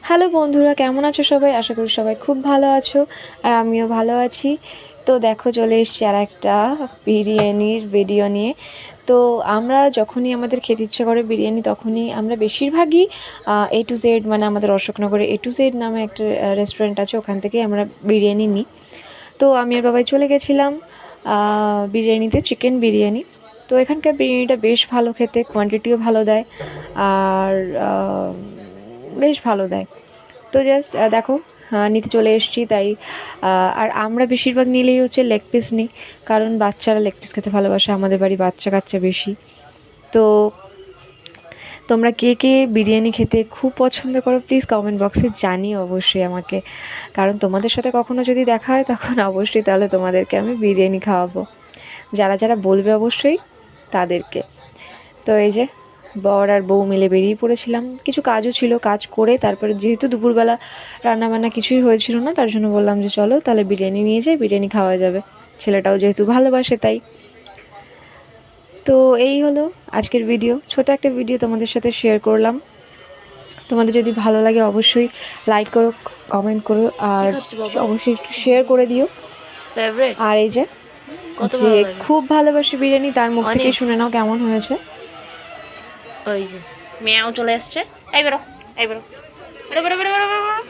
Hello বন্ধুরা, কেমন আছো সবাই? আশা করি সবাই খুব ভালো আছো, আর আমিও ভালো আছি। তো দেখো, চলে এসেছি আর একটা বিরিয়ানির ভিডিও নিয়ে। তো আমরা যখনই আমাদের খেতে ইচ্ছে করে বিরিয়ানি, তখনই আমরা বেশিরভাগই A to Z, মানে আমাদের অশোকনগরে A to Z নামে একটা রেস্টুরেন্ট আছে, ওখান থেকেই আমরা বিরিয়ানি নিই। তো আমি আর বাবাই চলে গেছিলাম বিরিয়ানিতে, চিকেন বিরিয়ানি। তো এখানকার বিরিয়ানিটা বেশ ভালো খেতে, কোয়ান্টিটিও ভালো দেয়, আর বেশ ভালো দেয়। তো জাস্ট দেখো, নিতে চলে এসেছি তাই। আর আমরা বেশিরভাগ নিলেই হচ্ছে লেগ পিস নিই, কারণ বাচ্চারা লেগ পিস খেতে ভালোবাসে, আমাদের বাড়ি বাচ্চা কাচ্চা বেশি। তো তোমরা কে কে বিরিয়ানি খেতে খুব পছন্দ করো প্লিজ কমেন্ট বক্সে জানিও অবশ্যই আমাকে, কারণ তোমাদের সাথে কখনো যদি দেখা হয় তখন অবশ্যই তাহলে তোমাদেরকে আমি বিরিয়ানি খাওয়াবো, যারা যারা বলবে অবশ্যই তাদেরকে। তো এই যে বর আর বউ মিলে বেরিয়ে পড়েছিলাম, কিছু কাজও ছিল, কাজ করে তারপরে যেহেতু দুপুরবেলা রান্নাবান্না কিছুই হয়েছিল না, তার জন্য বললাম যে চলো তাহলে বিরিয়ানি নিয়ে যাই, বিরিয়ানি খাওয়া যাবে, ছেলেটাও যেহেতু ভালোবাসে তাই। তো এই হলো আজকের ভিডিও, ছোট একটা ভিডিও তোমাদের সাথে শেয়ার করলাম। তোমাদের যদি ভালো লাগে অবশ্যই লাইক করো, কমেন্ট করো, আর অবশ্যই একটু শেয়ার করে দিও। আর এই যে যে খুব ভালোবাসে বিরিয়ানি, তার মুখ থেকে শুনে নাও কেমন হয়েছে। ওই যে মেয়াও চলে আসছে। এই বেরো, এই বেরো, বেরো বেরো বেরো বেরো বেরো।